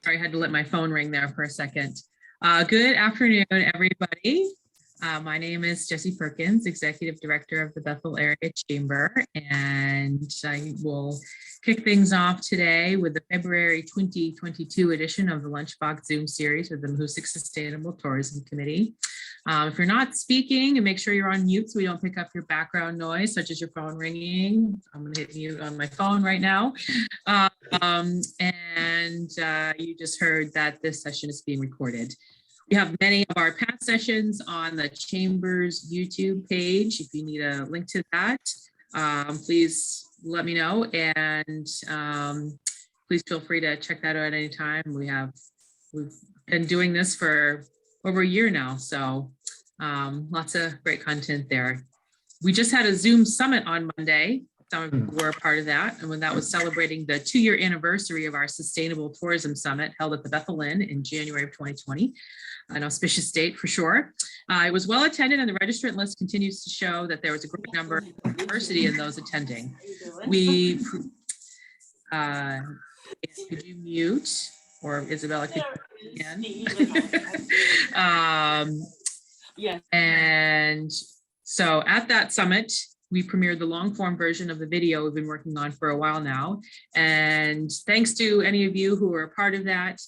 Sorry, I had to let my phone ring there for a second. Good afternoon, everybody. My name is Jessie Perkins, Executive Director of the Bethel Area Chamber, and I will kick things off today with the February 2022 edition of the Lunchbox Zoom series with the Mahoosuc Sustainable Tourism Committee. If you're not speaking, and make sure you're on mute so we don't pick up your background noise, such as your phone ringing. I'm going to hit mute on my phone right now. You just heard that this session is being recorded. We have many of our past sessions on the Chamber's YouTube page. If you need a link to that, please let me know, and please feel free to check that out at any time. We've been doing this for over a year now, so lots of great content there. We just had a Zoom summit on Monday. Some of you were a part of that, and when that was celebrating the 2-year anniversary of our Sustainable Tourism Summit held at the Bethel Inn in January of 2020, an auspicious date for sure. It was well attended, and the registrant list continues to show that there was a great number of diversity in those attending. We, could you mute, or Isabella could again? Yeah. And so at that summit, we premiered the long form version of the video we've been working on for a while now. And thanks to any of you who were a part of that,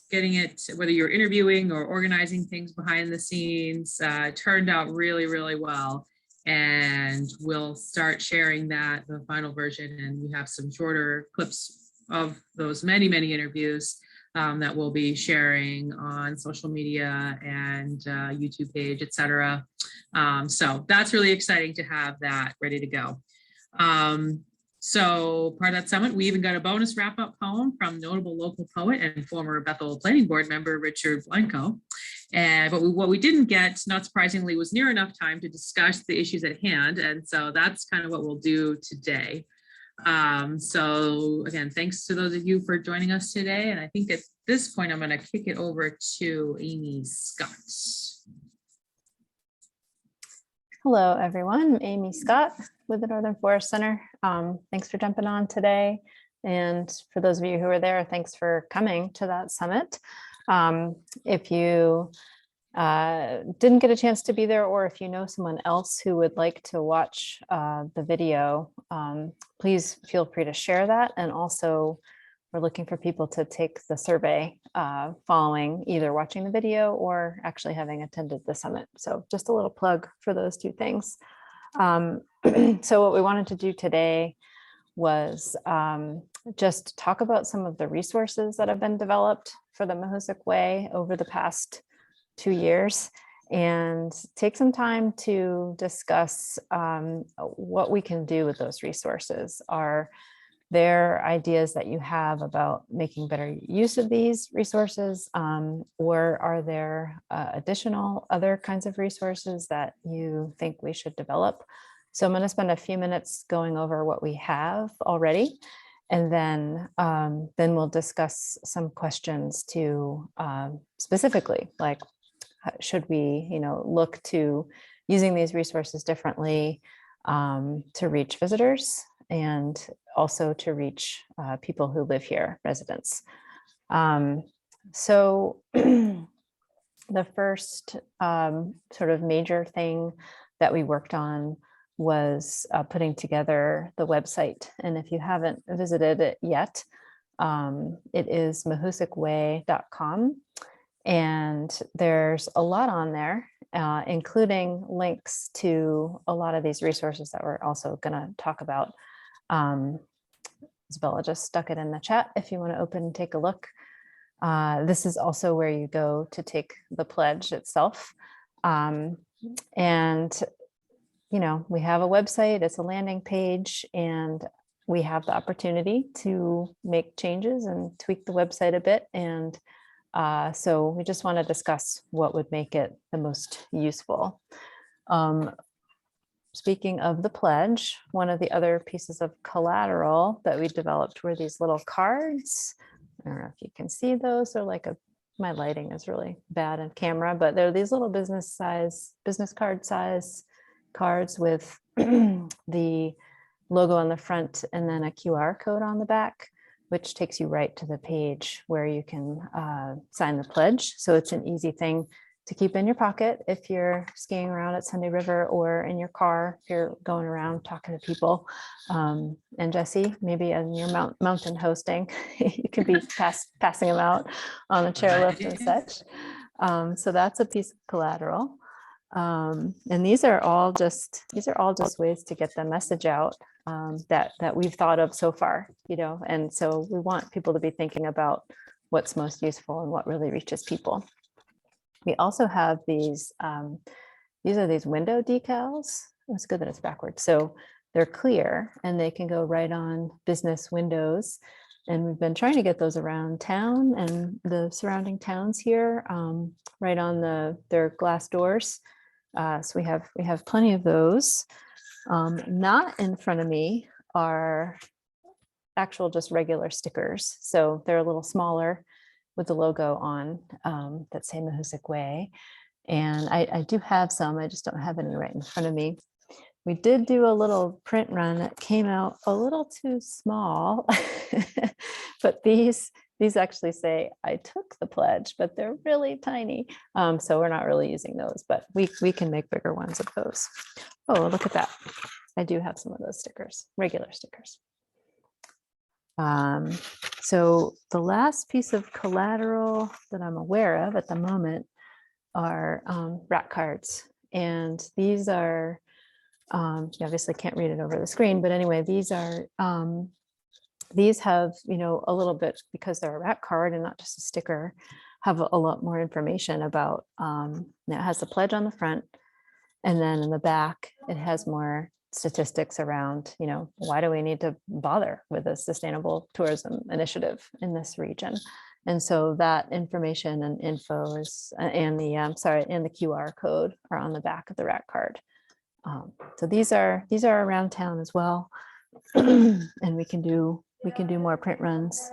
getting it, whether you're interviewing or organizing things behind the scenes, turned out really, really well. And we'll start sharing that, the final version, and we have some shorter clips of those many, many interviews that we'll be sharing on social media and YouTube page, etc. So that's really exciting to have that ready to go. So part of that summit, we even got a bonus wrap-up poem from notable local poet and former Bethel Planning Board member Richard Blanco. But what we didn't get, not surprisingly, was near enough time to discuss the issues at hand. And so that's kind of what we'll do today. So again, thanks to those of you for joining us today. And I think at this point, I'm going to kick it over to Amy Scott. Hello, everyone. I'm Amy Scott with the Northern Forest Center. Thanks for jumping on today. And for those of you who are there, thanks for coming to that summit. If you didn't get a chance to be there, or if you know someone else who would like to watch the video, please feel free to share that. And also, we're looking for people to take the survey following either watching the video or actually having attended the summit. So just a little plug for those two things. So what we wanted to do today was just talk about some of the resources that have been developed for the Mahoosuc Way over the past 2 years, and take some time to discuss what we can do with those resources. Are there ideas that you have about making better use of these resources, or are there additional other kinds of resources that you think we should develop? So I'm going to spend a few minutes going over what we have already, and then we'll discuss some questions to specifically, like, should we, look to using these resources differently to reach visitors and also to reach people who live here, residents. So the first sort of major thing that we worked on was putting together the website. And if you haven't visited it yet, it is mahoosucway.com. And there's a lot on there, including links to a lot of these resources that we're also going to talk about. Isabella just stuck it in the chat if you want to open and take a look. This is also where you go to take the pledge itself. And, we have a website, it's a landing page, and we have the opportunity to make changes and tweak the website a bit. And so we just want to discuss what would make it the most useful. Speaking of the pledge, one of the other pieces of collateral that we developed were these little cards. I don't know if you can see those. They're like my lighting is really bad on camera, but they're these little business card size cards with the logo on the front and then a QR code on the back. which takes you right to the page where you can sign the pledge. So it's an easy thing to keep in your pocket if you're skiing around at Sunday River, or in your car if you're going around talking to people. And Jesse, maybe in your mountain hosting, you could be passing them out on the chairlift and such. So that's a piece of collateral. And these are all just ways to get the message out that we've thought of so far, and so we want people to be thinking about what's most useful and what really reaches people. We also have these are these window decals. It's good that it's backwards. So they're clear and they can go right on business windows. And we've been trying to get those around town and the surrounding towns here, right on their glass doors. So we have plenty of those. Not in front of me are actual just regular stickers. So they're a little smaller with the logo on that say Mahoosuc Way. And I do have some, I just don't have any right in front of me. We did do a little print run that came out a little too small, but these actually say, I took the pledge, but they're really tiny. So we're not really using those, but we can make bigger ones of those. Oh, look at that. I do have some of those stickers, regular stickers. So the last piece of collateral that I'm aware of at the moment are rat cards. And these are, you obviously can't read it over the screen, but anyway, these are, these have, a little bit, because they're a rat card and not just a sticker, have a lot more information about, it has the pledge on the front. And then in the back, it has more statistics around, why do we need to bother with a sustainable tourism initiative in this region? And so that information and info is, and the QR code are on the back of the rat card. So these are around town as well. And we can do more print runs.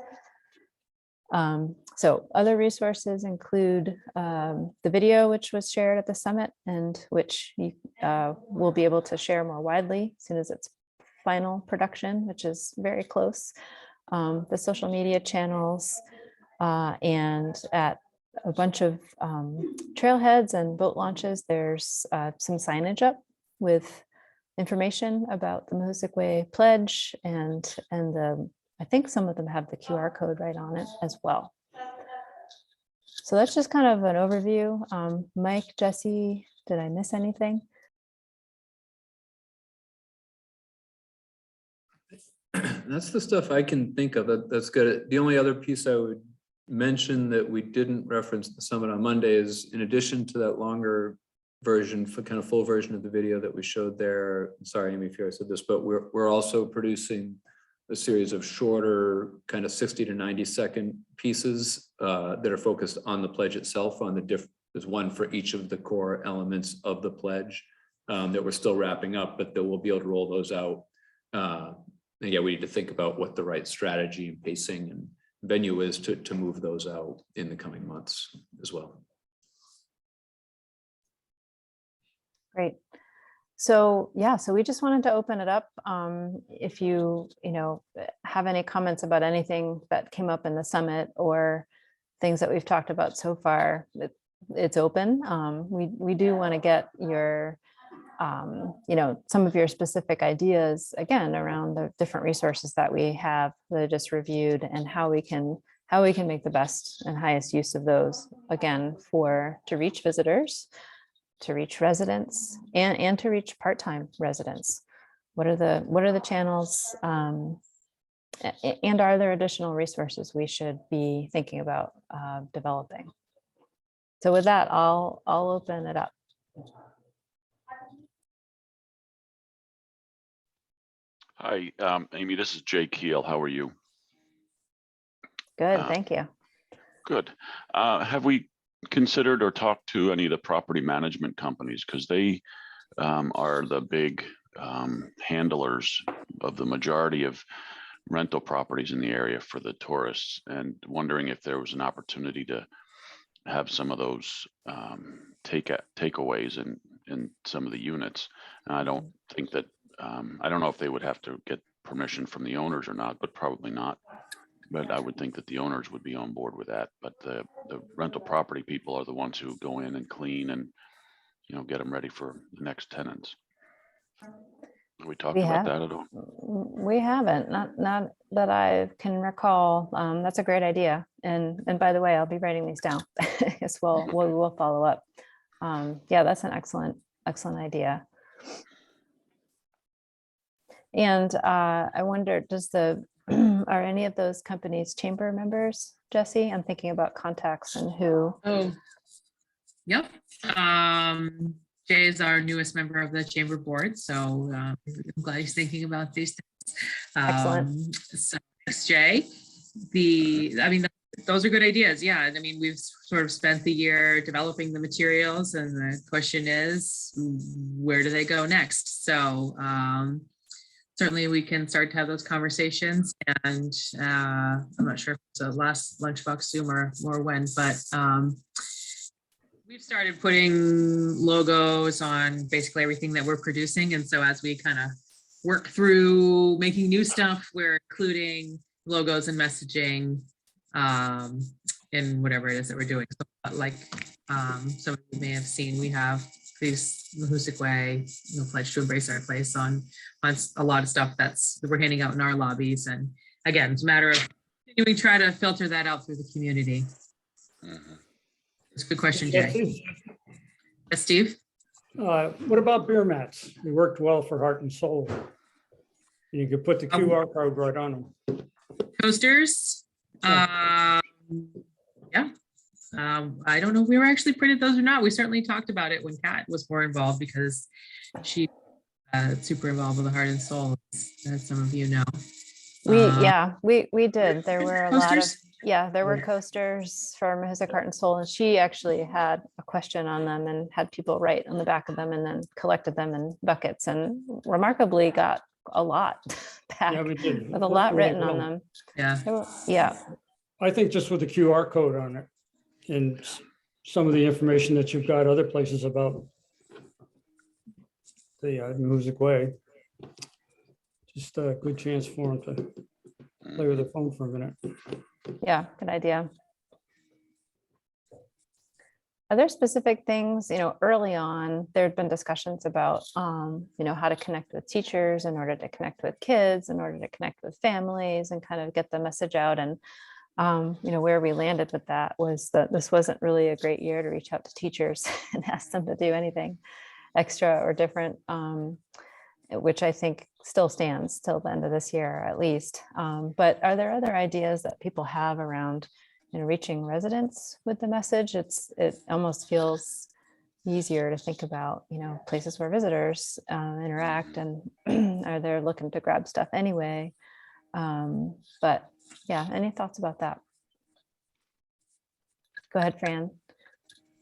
So other resources include the video, which was shared at the summit and which you will be able to share more widely as soon as it's final production, which is very close. The social media channels, and at a bunch of trailheads and boat launches, there's some signage up with information about the Mahoosuc Way Pledge, and I think some of them have the QR code right on it as well. So that's just kind of an overview. Mike, Jesse, did I miss anything? That's the stuff I can think of. That's good. The only other piece I would mention that we didn't reference at the summit on Monday is, in addition to that longer version, for kind of full version of the video that we showed there. Sorry, Amy, if I said this, but we're also producing a series of shorter, kind of 60 to 90 second pieces that are focused on the pledge itself. There's one for each of the core elements of the pledge that we're still wrapping up, but that we'll be able to roll those out. And yeah, we need to think about what the right strategy and pacing and venue is to move those out in the coming months as well. Great. So yeah, so we just wanted to open it up. If you have any comments about anything that came up in the summit or things that we've talked about so far, it's open. We do want to get your some of your specific ideas again around the different resources that we have that I just reviewed, and how we can make the best and highest use of those, again, to reach visitors, to reach residents, and to reach part-time residents. What are the channels, and are there additional resources we should be thinking about developing? So with that, I'll open it up. Hi, Amy, this is Jay Keel. How are you? Good, thank you. Good. Have we considered or talked to any of the property management companies? Because they are the big handlers of the majority of rental properties in the area for the tourists, and wondering if there was an opportunity to have some of those takeaways in some of the units. And I don't think that, I don't know if they would have to get permission from the owners or not, but probably not. But I would think that the owners would be on board with that, but the rental property people are the ones who go in and clean and, you know, get them ready for the next tenants. Have we talked We about have. that at all? We haven't, not that I can recall. That's a great idea. And by the way, I'll be writing these down. I guess we'll follow up. Yeah, that's an excellent idea. And I wonder, are any of those companies chamber members, Jesse? I'm thinking about contacts and who. Oh, yep. Jay is our newest member of the chamber board, so I'm glad he's thinking about these things. Excellent. So thanks, Jay. Those are good ideas. Yeah, I mean, we've sort of spent the year developing the materials, and the question is, where do they go next? So certainly we can start to have those conversations, and I'm not sure if it's a last lunchbox Zoom or when, but we've started putting logos on basically everything that we're producing. And so as we kind of work through making new stuff, we're including logos and messaging in whatever it is that we're doing. So like some of you may have seen, we have these Mahoosuc Way Pledge to Embrace Our Place on a lot of stuff that we're handing out in our lobbies. And again, it's a matter of continuing to try to filter that out through the community. Mhm. It's a good question, Jay. Yes, Steve? What about beer mats? They worked well for Heart and Soul. You could put the QR code right on them. Coasters? Yeah. I don't know if we were actually printed those or not. We certainly talked about it when Kat was more involved, because she's super involved with the Heart and Soul, as some of you know. We did. There were a lot of, Coasters? there were coasters for Mahoosuc Heart and Soul, and she actually had a question on them and had people write on the back of them, and then collected them in buckets, and remarkably got a lot back Yeah, we did. with a lot written on them. Yeah. Yeah, I think just with the QR code on it and some of the information that you've got other places about the Mahoosuc Way, just a good chance for them to play with their phone for a minute. yeah, good idea. Are there specific things, early on, there had been discussions about, how to connect with teachers in order to connect with kids, in order to connect with families and kind of get the message out. And, where we landed with that was that this wasn't really a great year to reach out to teachers and ask them to do anything extra or different, which I think still stands till the end of this year, at least. But are there other ideas that people have around reaching residents with the message? It almost feels easier to think about, places where visitors interact and are they looking to grab stuff anyway. But yeah, any thoughts about that? Go ahead, Fran.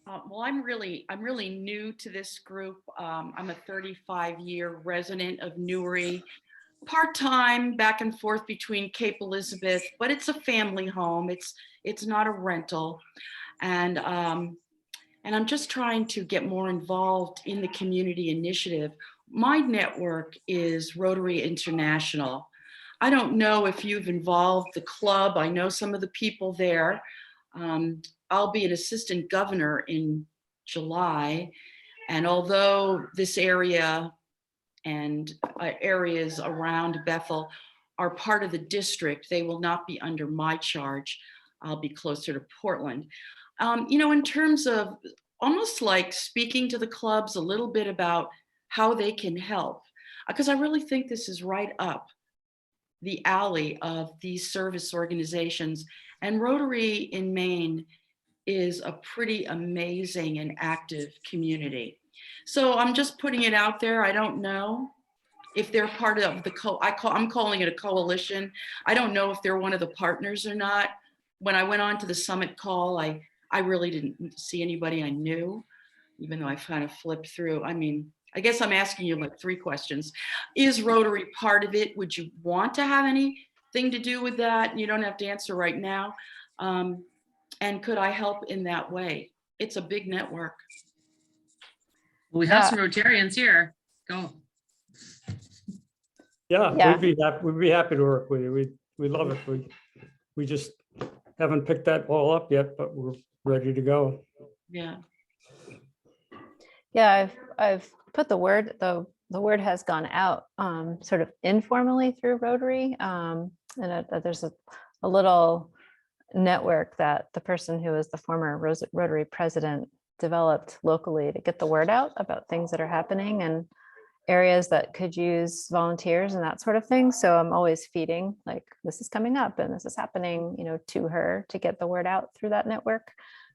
Well, I'm really new to this group. I'm a 35-year resident of Newry, part-time, back and forth between Cape Elizabeth, but it's a family home. It's not a rental, and I'm just trying to get more involved in the community initiative. My network is Rotary International. I don't know if you've involved the club. I know some of the people there. I'll be an assistant governor in July, and although this area and areas around Bethel are part of the district, they will not be under my charge. I'll be closer to Portland. In terms of almost like speaking to the clubs a little bit about how they can help, because I really think this is right up the alley of these service organizations. And Rotary in Maine is a pretty amazing and active community. So I'm just putting it out there. I don't know if they're part of the I'm calling it a coalition. I don't know if they're one of the partners or not. When I went on to the summit call, I really didn't see anybody I knew, even though I kind of flipped through. I mean, I guess I'm asking you like 3 questions. Is Rotary part of it? Would you want to have anything to do with that? You don't have to answer right now. And could I help in that way? It's a big network. Well, we have some Rotarians here. Go. Yeah, Yeah. we'd be happy to work with you. We love it. We just haven't picked that ball up yet, but we're ready to go. Yeah. Yeah, I've put the word, the word has gone out sort of informally through Rotary. There's a little network that the person who is the former Rotary president developed locally to get the word out about things that are happening and areas that could use volunteers and that sort of thing. So I'm always feeding like, this is coming up and this is happening, you know, to her to get the word out through that network.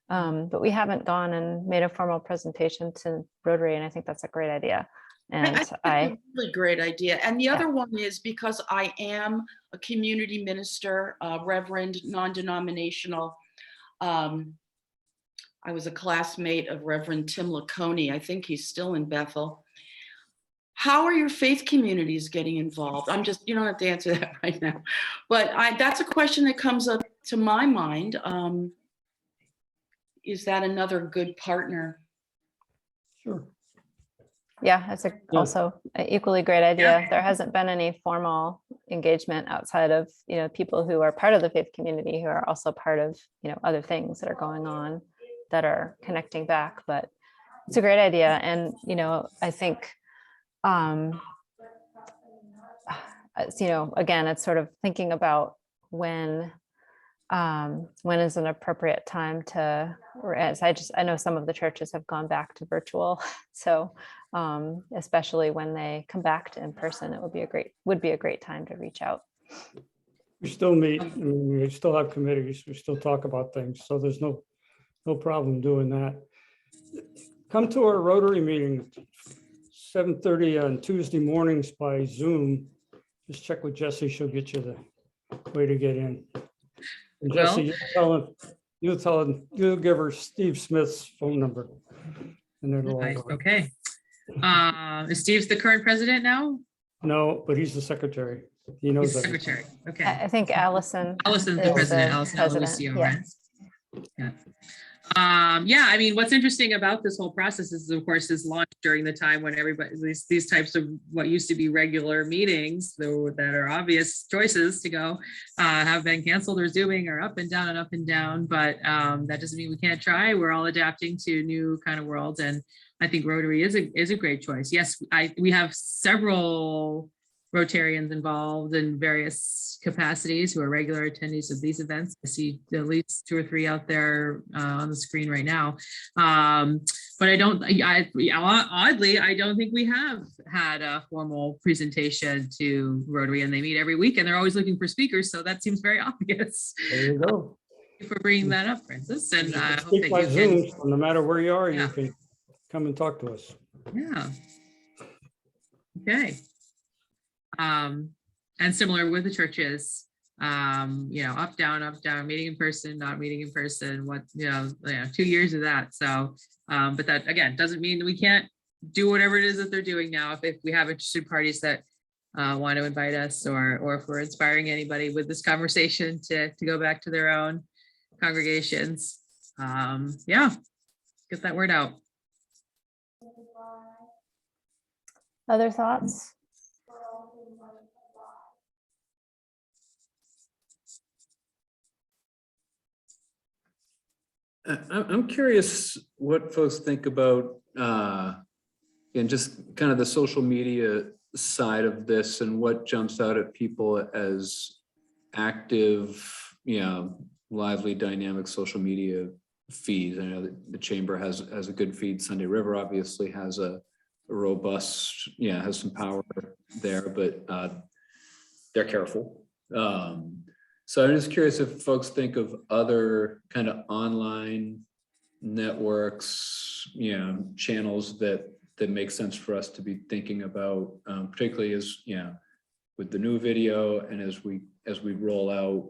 But we haven't gone and made a formal presentation to Rotary, and I think that's a great idea. And I think it's a really great idea. And the other one is because I am a community minister, Reverend, non-denominational. I was a classmate of Reverend Tim Laconey. I think he's still in Bethel. How are your faith communities getting involved? You don't have to answer that right now, but that's a question that comes up to my mind. Is that another good partner? Sure. Yeah, that's also an equally great idea. There hasn't been any formal engagement outside of, you know, people who are part of the faith community who are also part of, you know, other things that are going on that are connecting back. But it's a great idea. And, you know, I think, you know, again, it's sort of thinking about when is an appropriate time to, or as I know some of the churches have gone back to virtual. So especially when they come back to in person, it would be a great time to reach out. We still meet, I mean, we still have committees, we still talk about things, so there's no problem doing that. Come to our Rotary meeting, 7:30 on Tuesday mornings by Zoom. Just check with Jesse, she'll get you the way to get in. And Jesse, you'll give her Steve Smith's phone number. And it'll all Nice, work. okay. Is Steve's the current president now? No, but he's the secretary. He He's knows the that. secretary, okay. I think Allison's Allison's is the president, the Allison president, Aloisio, yeah. right? Yeah. Yeah, I mean, what's interesting about this whole process is, of course, is launched during the time when everybody, these types of what used to be regular meetings, though, that are obvious choices to go, have been canceled or Zooming or up and down and up and down. But that doesn't mean we can't try. We're all adapting to new kind of worlds, and I think Rotary is a great choice. Yes, we have several Rotarians involved in various capacities who are regular attendees of these events. I see at least 2 or 3 out there on the screen right now. But oddly, I don't think we have had a formal presentation to Rotary, and they meet every week and they're always looking for speakers. So that seems very obvious. There you go. Thank you for bringing that up, Francis. And I hope Speak that by you Zoom, can, so no matter where you are, Yeah. you can come and talk to us. yeah. Okay. And similar with the churches, you know, up, down, meeting in person, not meeting in person, 2 years of that. So, but that again, doesn't mean that we can't do whatever it is that they're doing now. If we have interested parties that want to invite us, or if we're inspiring anybody with this conversation to go back to their own congregations, yeah, get that word out. Other thoughts? I'm curious what folks think about, and just kind of the social media side of this, and what jumps out at people as active, lively, dynamic social media feeds. I know that the Chamber has a good feed. Sunday River obviously has a robust, has some power there, but they're careful. So I'm just curious if folks think of other kind of online networks, channels that make sense for us to be thinking about, particularly as, with the new video, and as we roll out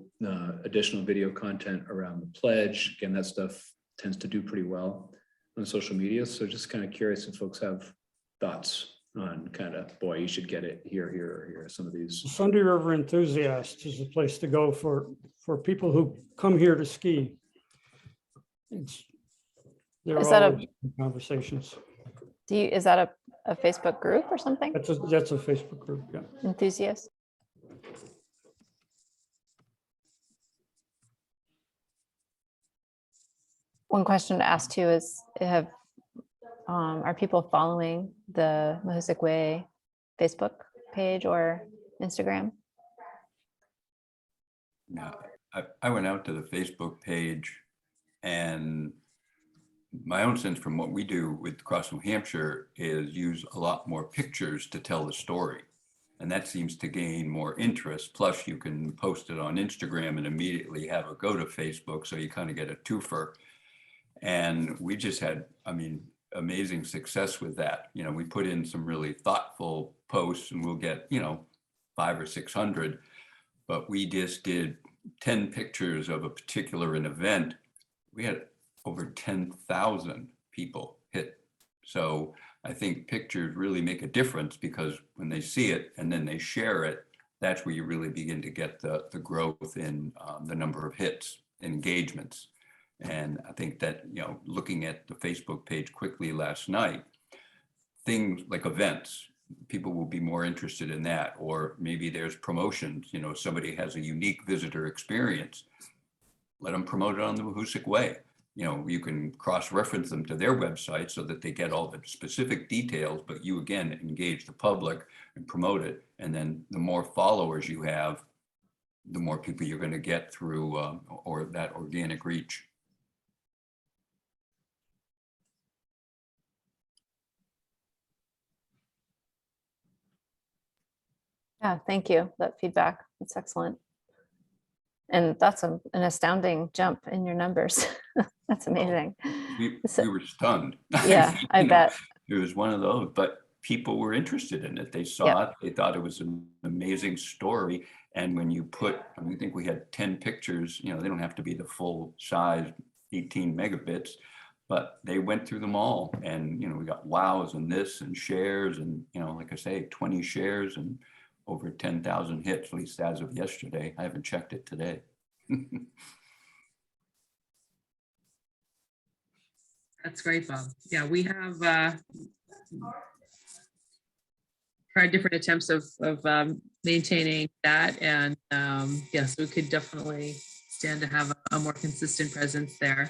additional video content around the pledge. Again, that stuff tends to do pretty well on social media. So just kind of curious if folks have thoughts on kind of, boy, you should get it here, or here, some of these. Sunday River Enthusiast is a place to go for people who come here to ski. There Is are that always conversations. Is that a Facebook group or something? That's a Facebook group, yeah. Enthusiasts? one question to ask too is, are people following the Mahoosuc Way Facebook page or Instagram? No, I went out to the Facebook page, and my own sense from what we do with Cross New Hampshire is use a lot more pictures to tell the story. And that seems to gain more interest. Plus you can post it on Instagram and immediately have it go to Facebook. So you kind of get a twofer. And we just had, I mean, amazing success with that. You know, we put in some really thoughtful posts and we'll get, you know, 500 or 600, but we just did 10 pictures of a particular event. We had over 10,000 people hit. So I think pictures really make a difference, because when they see it and then they share it, that's where you really begin to get the growth in the number of hits and engagements. And I think that, you know, looking at the Facebook page quickly last night, things like events, people will be more interested in that. Or maybe there's promotions, you know, somebody has a unique visitor experience, let them promote it on the Mahoosuc Way. You know, you can cross-reference them to their website so that they get all the specific details, but you again engage the public and promote it. And then the more followers you have, the more people you're going to get through or that organic reach. Yeah, thank you. That feedback, that's excellent. And that's an astounding jump in your numbers. That's amazing. We So- were stunned. Yeah, I You know, bet. It was one of those, but people were interested in it. They saw it, they thought it was an amazing story. And when you put, I mean, I think we had 10 pictures, you know, they don't have to be the full size 18 megabits, but they went through them all. And, you know, we got wows and this and shares and, you know, like I say, 20 shares and over 10,000 hits, at least as of yesterday. I haven't checked it today. That's great, Bob. Yeah, we have tried different attempts of maintaining that, and yes, we could definitely stand to have a more consistent presence there.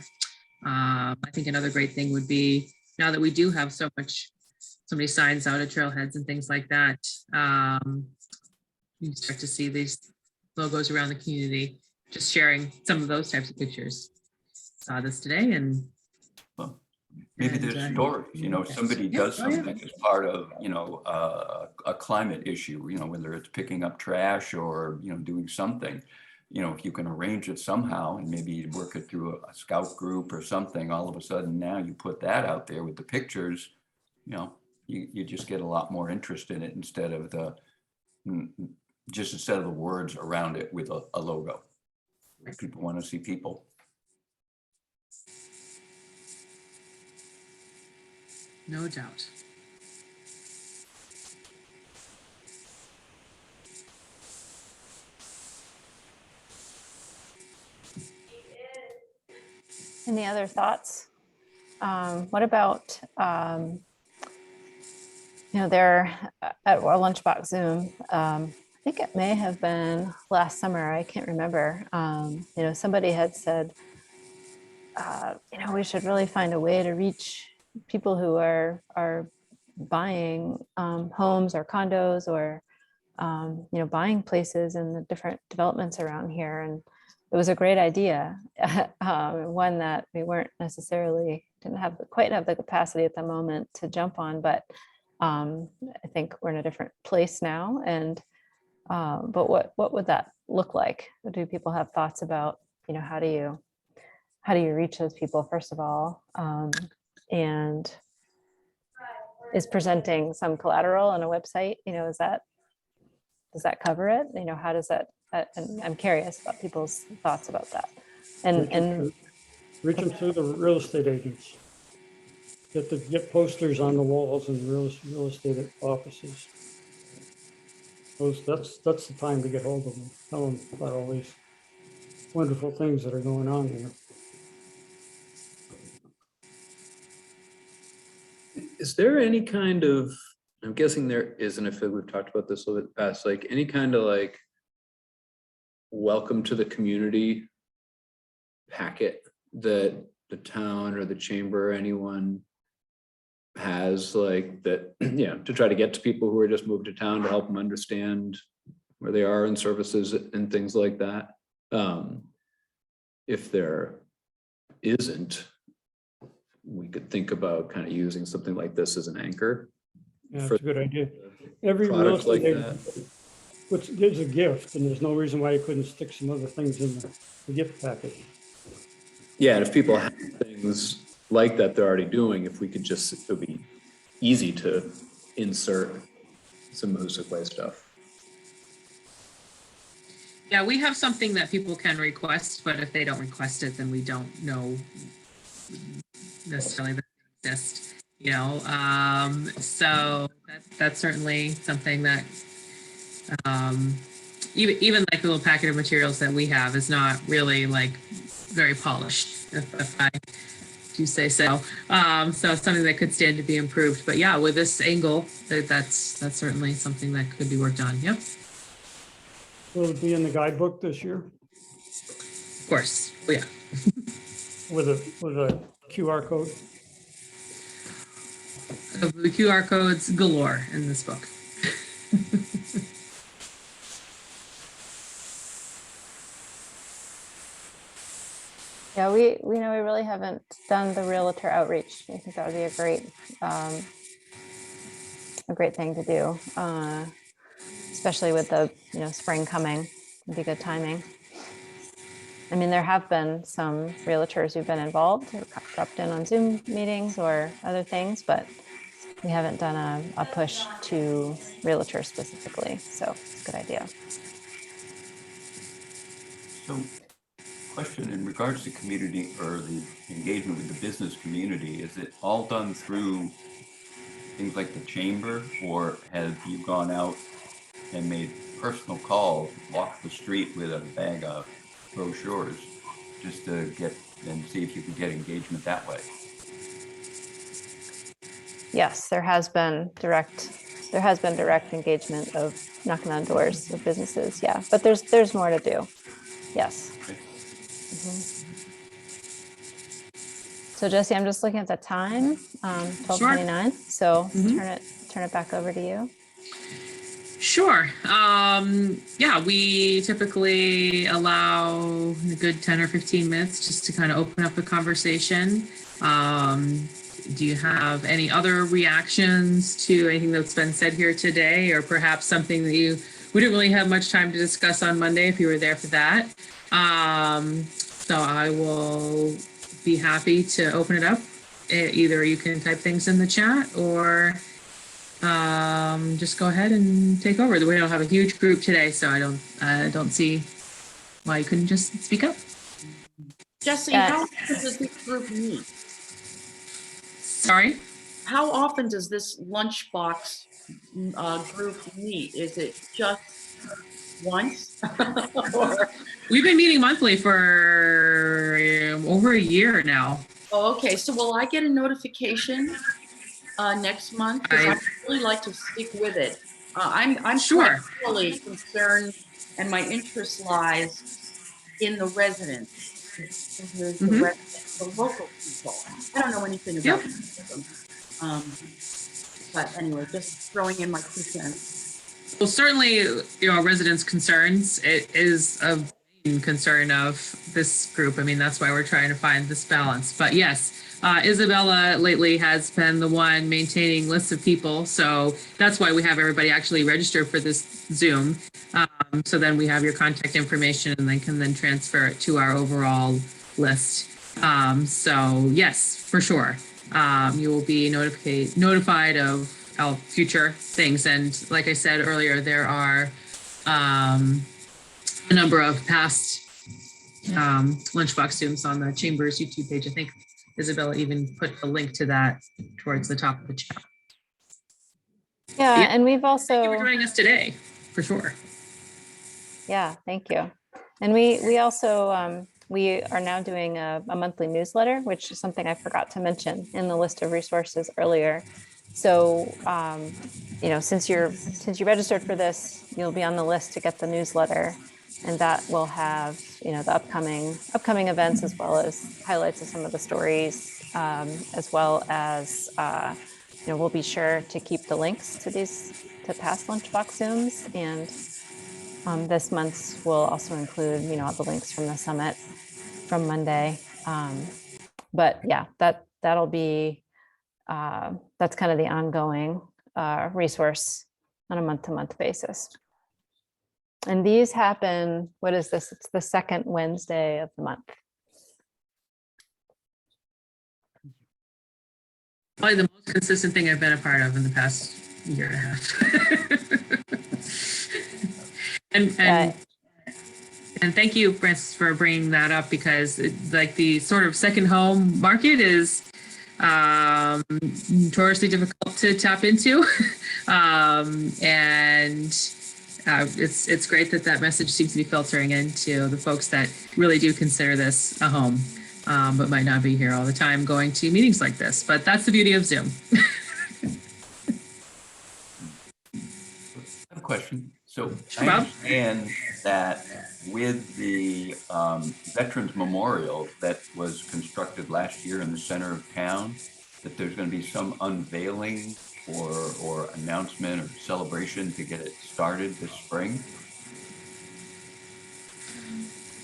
I think another great thing would be, now that we do have so many signs out at trailheads and things like that, you start to see these logos around the community, just sharing some of those types of pictures. Saw this today, and maybe there's stories, you know, somebody does something as part of, you know, a climate issue, you know, whether it's picking up trash or, you know, doing something, you know, if you can arrange it somehow and maybe you work it through a scout group or something, all of a sudden now you put that out there with the pictures, you know, you just get a lot more interest in it instead of the words around it with a logo. People want to see people. no doubt. Any other thoughts? What about, you know, there at our Lunchbox Zoom, I think it may have been last summer, I can't remember. You know, somebody had said, you know, we should really find a way to reach people who are buying homes or condos or, you know, buying places in the different developments around here. And it was a great idea, one that we weren't necessarily, didn't quite have the capacity at the moment to jump on, but I think we're in a different place now. And but what would that look like? Do people have thoughts about, you know, how do you reach those people, first of all? And is presenting some collateral on a website, you know, does that cover it? You know, how does that, and I'm curious about people's thoughts about that. And Reach them through the real estate agents. Get posters on the walls in real estate offices. That's the time to get hold of them. Tell them about all these wonderful things that are going on here. Is there any kind of, I'm guessing there isn't, if we've talked about this a little bit in the past, like any kind of like welcome to the community packet that the town or the chamber, anyone has like that, yeah, to try to get to people who are just moved to town to help them understand where they are in services and things like that. If there isn't, we could think about kind of using something like this as an anchor. Yeah, for it's a good idea. Every real products like estate that. agent gives a gift, and there's no reason why you couldn't stick some other things in the gift package. Yeah, and if people have things like that they're already doing, if we could just, it would be easy to insert some Mahoosuc Way stuff. Yeah, we have something that people can request, but if they don't request it, then we don't know necessarily that it exists, you know. So that's certainly something that even like the little packet of materials that we have is not really like very polished, if I do say so. So it's something that could stand to be improved. But yeah, with this angle, that's certainly something that could be worked on. Yep. Will it be in the guidebook this year Of course. Oh, yeah. with a QR code? The QR codes galore in this book. Yeah, we know we really haven't done the realtor outreach. I think that would be a great thing to do, especially with the spring coming. It'd be good timing. I mean, there have been some realtors who've been involved, who dropped in on Zoom meetings or other things, but we haven't done a push to realtors specifically. So it's a good idea. So, question in regards to community or the engagement with the business community, is it all done through things like the chamber, or have you gone out and made personal calls, walked the street with a bag of brochures just to get and see if you can get engagement that way? Yes, there has been direct engagement of knocking on doors of businesses. Yeah, but there's more to do. Yes. Okay. So Jesse, I'm just looking at the time, 12:29. So turn it back over to you. Sure. Yeah, we typically allow a good 10 or 15 minutes just to kind of open up the conversation. Do you have any other reactions to anything that's been said here today, or perhaps something that we didn't really have much time to discuss on Monday if you were there for that? So I will be happy to open it up. Either you can type things in the chat or just go ahead and take over. We don't have a huge group today, so I don't see why you couldn't just speak up. Jesse, how often does this group meet? Sorry? How often does this lunchbox group meet? Is it just once? Or... We've been meeting monthly for over a year now. Oh, okay. So will I get a notification next month? Because I'd really like to stick with it. I'm sure. Really concerned, and my interest lies in the residents. The local people. I don't know anything about them. But anyway, just throwing in my 2 cents. Well, certainly, residents' concerns, it is a main concern of this group. I mean, that's why we're trying to find this balance. But yes, Isabella lately has been the one maintaining lists of people. So that's why we have everybody actually register for this Zoom. So then we have your contact information and they can then transfer it to our overall list. So yes, for sure. You will be notified of future things. And like I said earlier, there are a number of past lunchbox Zooms on the Chamber's YouTube page. I think Isabella even put a link to that towards the top of the chat. Yeah, and we've also... Thank you for joining us today, for sure. Yeah, thank you. And we also, we are now doing a monthly newsletter, which is something I forgot to mention in the list of resources earlier. So, since you registered for this, you'll be on the list to get the newsletter. And that will have, the upcoming events, as well as highlights of some of the stories, as well as, we'll be sure to keep the links to past Lunchbox Zooms. And this month's will also include, all the links from the summit from Monday. But yeah, that'll be, that's kind of the ongoing resource on a month-to-month basis. And these happen, what is this? It's the second Wednesday of the month. Probably the most consistent thing I've been a part of in the past year and a half. And thank you, Francis, for bringing that up, because like the sort of second home market is notoriously difficult to tap into. It's great that message seems to be filtering into the folks that really do consider this a home, but might not be here all the time going to meetings like this. But that's the beauty of Zoom. I have a question. So Sure, I Bob. understand that with the Veterans Memorial that was constructed last year in the center of town, that there's going to be some unveiling or announcement or celebration to get it started this spring.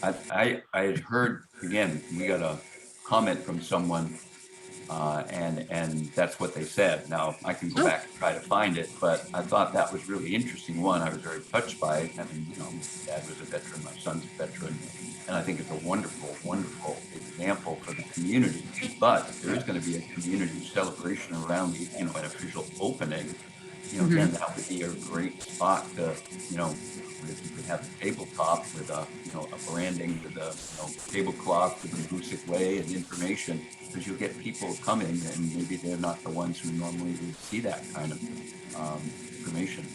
I had heard, again, we got a comment from someone and that's what they said. Now I can go back and try to find it, but I thought that was really interesting. One, I was very touched by it. I mean, my dad was a veteran, my son's a veteran, and I think it's a wonderful, wonderful example for the community. But there is going to be a community celebration around the, an official opening. Again, that would be a great spot to, if you could have a tabletop with a branding with a tablecloth with the Mahoosuc Way and information, because you'll get people coming and maybe they're not the ones who normally would see that kind of information.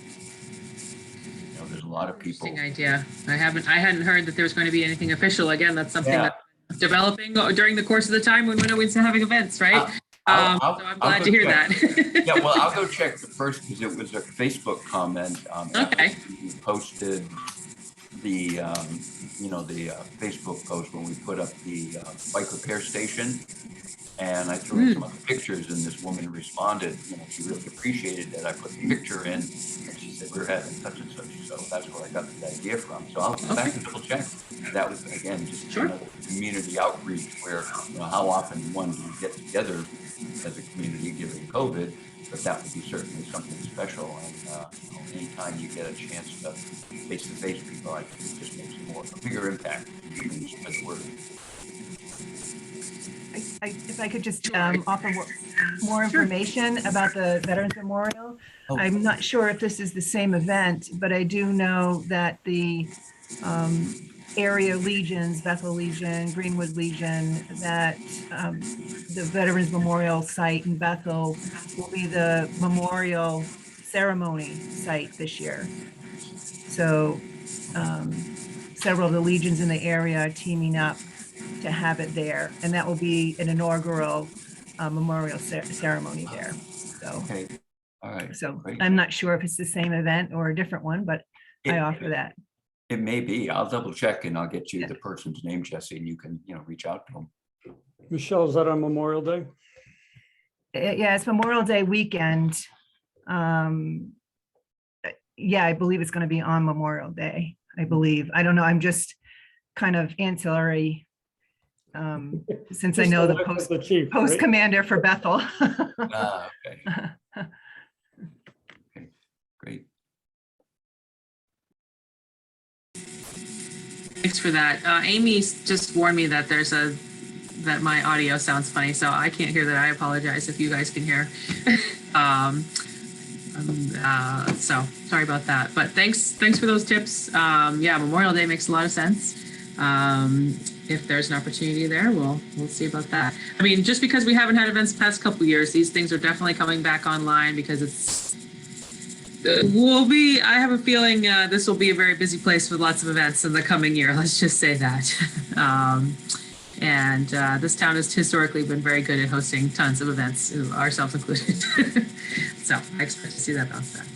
There's a lot of people. Interesting idea. I hadn't heard that there was going to be anything official. Again, that's something that's developing during the course of the time when we're having events, right? So I'm glad to hear that. Yeah, well, I'll go check the first, because it was a Facebook comment. Okay. We posted the the Facebook post when we put up the bike repair station, and I threw in some other pictures, and this woman responded. She really appreciated that I put the picture in, and she said we're having such and such. So that's where I got the idea from. So I'll go back and double check. That was again just another community outreach where how often do you get together as a community given COVID, but that would be certainly something special. And anytime you get a chance to face-to-face people, I think it just makes a bigger impact. You can spread the word. If I could just offer more information about the Veterans Memorial. Oh. I'm not sure if this is the same event, but I do know that the area legions, Bethel Legion, Greenwood Legion, that the Veterans Memorial site in Bethel will be the memorial ceremony site this year. So several of the legions in the area are teaming up to have it there, and that will be an inaugural memorial ceremony there. So, Okay, all right. so Great. I'm not sure if it's the same event or a different one, but I offer that. It may be. I'll double check and I'll get you the person's name, Jesse, and you can reach out to them. Michelle, is that on Memorial Day? Yeah, it's Memorial Day weekend. Yeah, I believe it's going to be on Memorial Day. I believe. I don't know. I'm just kind of ancillary since I know the post commander for Bethel. Okay. Okay. Great. Thanks for that. Amy just warned me that that my audio sounds funny, so I can't hear that. I apologize if you guys can hear. So sorry about that. But thanks for those tips. Yeah, Memorial Day makes a lot of sense. If there's an opportunity there, we'll see about that. I mean, just because we haven't had events the past couple of years, these things are definitely coming back online because I have a feeling this will be a very busy place with lots of events in the coming year. Let's just say that. And this town has historically been very good at hosting tons of events, ourselves included. So I expect to see that bounce back.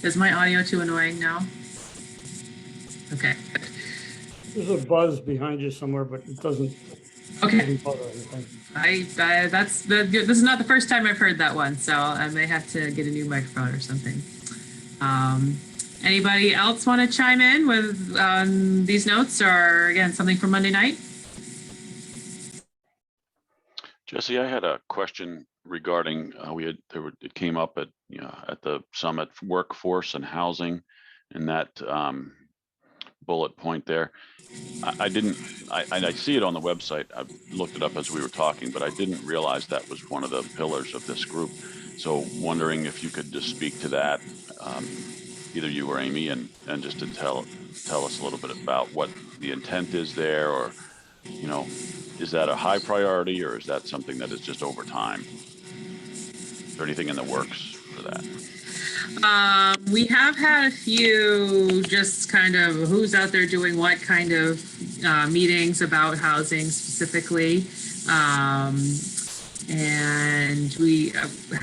Is my audio too annoying now? Okay, There's a buzz behind you somewhere, but it doesn't okay. bother anything. This is not the first time I've heard that one, so I may have to get a new microphone or something. Anybody else want to chime in with these notes, or again, something from Monday night? Jesse, I had a question regarding, it came up at, at the summit, workforce and housing, and that bullet point there. I see it on the website. I looked it up as we were talking, but I didn't realize that was one of the pillars of this group. So wondering if you could just speak to that, either you or Amy, and just to tell us a little bit about what the intent is there, or, is that a high priority, or is that something that is just over time? Is there anything in the works for that? We have had a few just kind of who's out there doing what kind of meetings about housing specifically. And we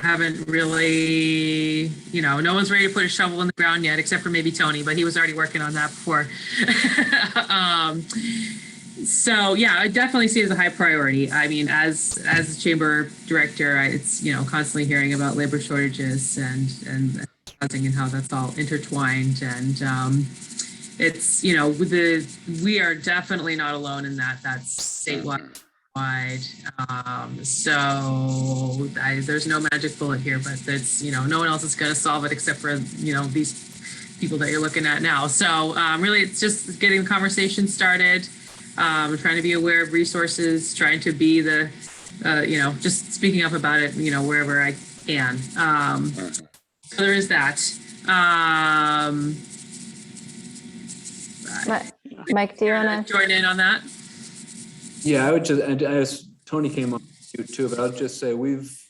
haven't really, no one's ready to put a shovel in the ground yet, except for maybe Tony, but he was already working on that before. So yeah, I definitely see it as a high priority. I mean, as a chamber director, it's, constantly hearing about labor shortages and housing and how that's all intertwined. And it's, we are definitely not alone in that. That's statewide. So there's no magic bullet here, but that's, no one else is going to solve it except for, these people that you're looking at now. So really, it's just getting the conversation started. Trying to be aware of resources, trying to be the, just speaking up about it, wherever I can. So there is that. Mike, do you want to join in on that? Yeah, I would just, and as Tony came on too, but I'll just say this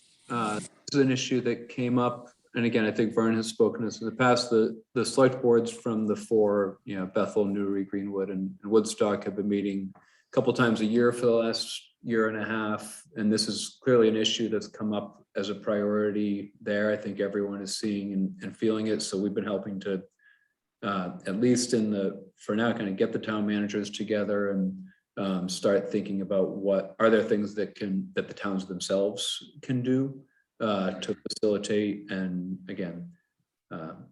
is an issue that came up. And again, I think Vern has spoken to this in the past. The select boards from the four, Bethel, Newry, Greenwood, and Woodstock have been meeting a couple times a year for the last year and a half. And this is clearly an issue that's come up as a priority there. I think everyone is seeing and feeling it. So we've been helping to, at least for now, kind of get the town managers together and start thinking about what are there things that the towns themselves can do to facilitate and again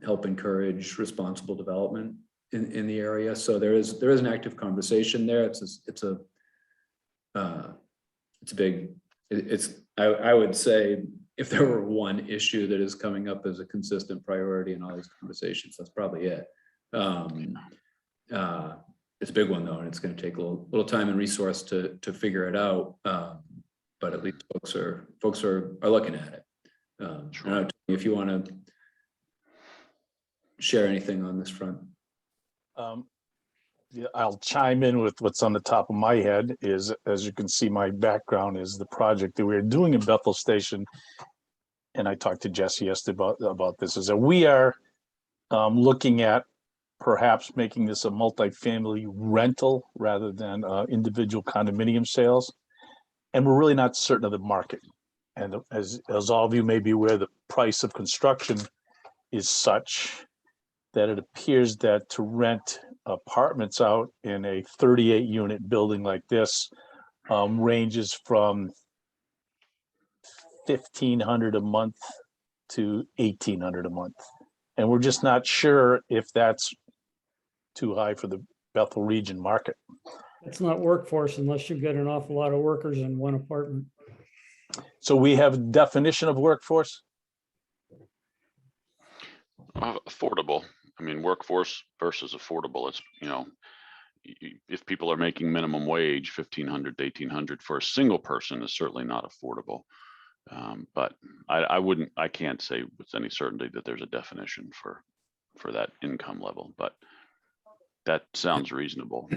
help encourage responsible development in the area. So there is an active conversation there. I would say if there were one issue that is coming up as a consistent priority in all these conversations, that's probably it. It's a big one though, and it's going to take a little time and resource to figure it out. But at least folks are looking at it. I don't know if you want to share anything on this front. Yeah, I'll chime in with what's on the top of my head. Is, as you can see, my background is the project that we're doing in Bethel Station, and I talked to Jesse yesterday about this. Is that we are looking at perhaps making this a multifamily rental rather than individual condominium sales. And we're really not certain of the market. And as all of you may be aware, the price of construction is such that it appears that to rent apartments out in a 38 unit building like this ranges from $1,500 a month to $1,800 a month. And we're just not sure if that's too high for the Bethel region market. It's not workforce unless you get an awful lot of workers in one apartment. So we have a definition of workforce? Affordable. I mean, workforce versus affordable. It's, if people are making minimum wage, $1,500 to $1,800 for a single person is certainly not affordable. But I can't say with any certainty that there's a definition for that income level, but that sounds reasonable.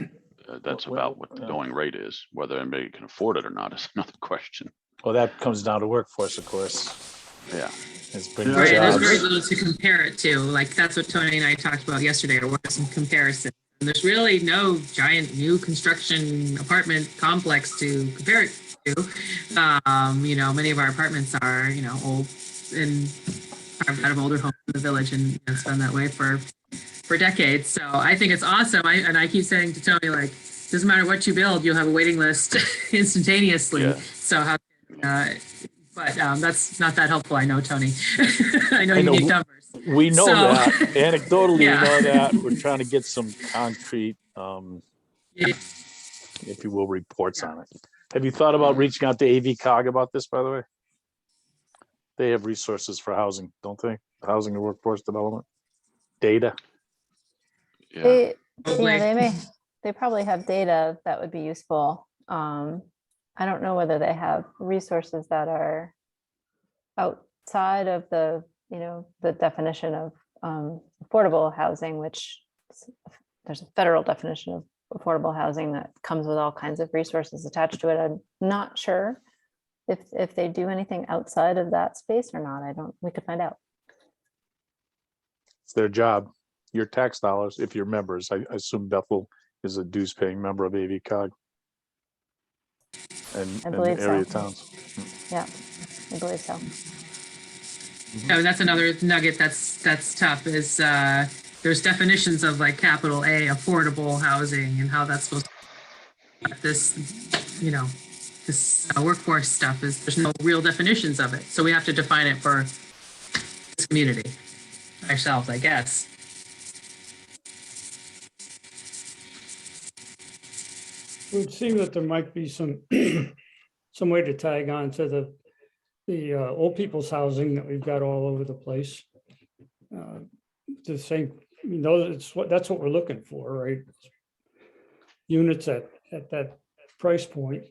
That's about what the going rate is. Whether anybody can afford it or not is another question. Well, that comes down to workforce, of course. Yeah. Right, there's very little to compare it to. Like that's what Tony and I talked about yesterday, or what some comparison. And there's really no giant new construction apartment complex to compare it to. Many of our apartments are, old and carved out of older homes in the village, and it's been that way for for decades. So I think it's awesome. I keep saying to Tony, like, doesn't matter what you build, you'll have a waiting list instantaneously. Yeah. So how, but that's not that helpful. I know, Tony. I know I you know. need numbers. We know So- that. Anecdotally, Yeah. we know that. We're trying to get some concrete, Yeah. if you will, reports on it. Have you thought about reaching out to AVCOG about this, by the way? They have resources for housing, don't they? Housing and workforce development data. Yeah. They, Hopefully. they probably have data that would be useful. I don't know whether they have resources that are outside of the, the definition of affordable housing, which there's a federal definition of affordable housing that comes with all kinds of resources attached to it. I'm not sure if they do anything outside of that space or not. We could find out. It's their job. Your tax dollars, if you're members. I assume Bethel is a dues paying member of AVCOG. I And believe area so. towns. Yeah, I believe so. Oh, that's another nugget that's tough is there's definitions of like capital A affordable housing and how that's supposed to this, this workforce stuff is there's no real definitions of it. So we have to define it for this community ourselves, I guess. It would seem that there might be some some way to tag on to the old people's housing that we've got all over the place. The same, that's what we're looking for, right? Units at that price point.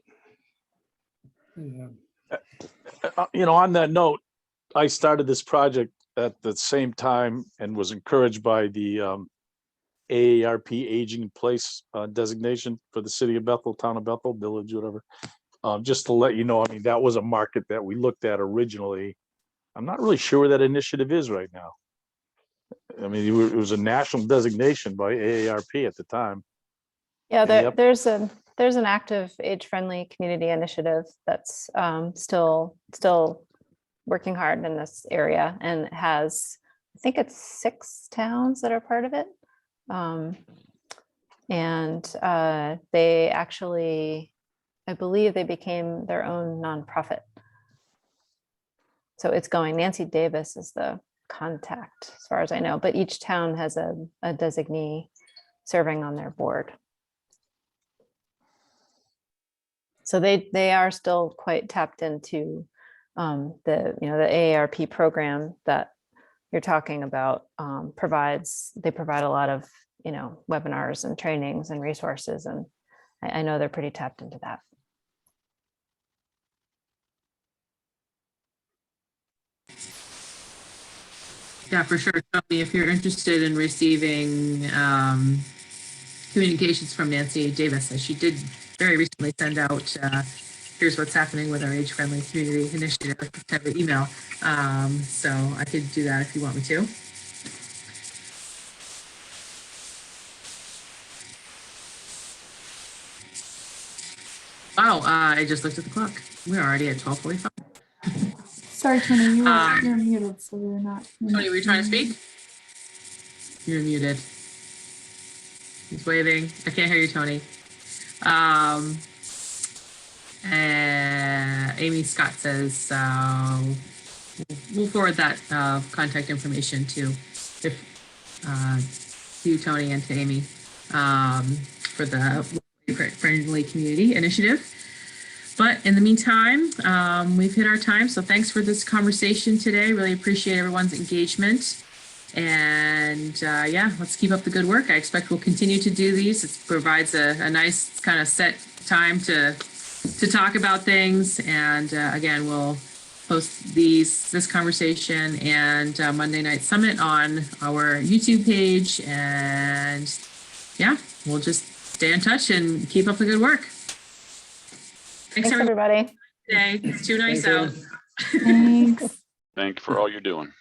On that note, I started this project at the same time and was encouraged by the AARP Aging in Place designation for the city of Bethel, town of Bethel, village, whatever. Just to let you know, that was a market that we looked at originally. I'm not really sure where that initiative is right now. It was a national designation by AARP at the time. Yeah, Yep. there's an active age-friendly community initiative that's still working hard in this area, and it has, I think it's 6 towns that are part of it. They actually, I believe they became their own nonprofit. So it's going, Nancy Davis is the contact as far as I know, but each town has a designee serving on their board. So they are still quite tapped into the AARP program that you're talking about. They provide a lot of webinars and trainings and resources, and I know they're pretty tapped into that. Yeah, for sure. Tony, if you're interested in receiving communications from Nancy Davis, as she did very recently send out, here's what's happening with our age-friendly community initiative type of email. So I could do that if you want me to. Wow, I just looked at the clock. We're already at 12:45. Sorry, Tony, you're muted, so we're not. Tony, were you trying to speak? You're muted. He's waving. I can't hear you, Tony. Amy Scott says we'll forward that contact information to you, Tony, and to Amy for the Friendly Community Initiative. But in the meantime, we've hit our time. So thanks for this conversation today. Really appreciate everyone's engagement. And let's keep up the good work. I expect we'll continue to do these. It provides a nice kind of set time to talk about things. And again, we'll post this conversation and Monday Night Summit on our YouTube page. And we'll just stay in touch and keep up the good work. Thanks everybody. Everybody. Today. It's too nice out. Thanks. Thank you for all you're doing.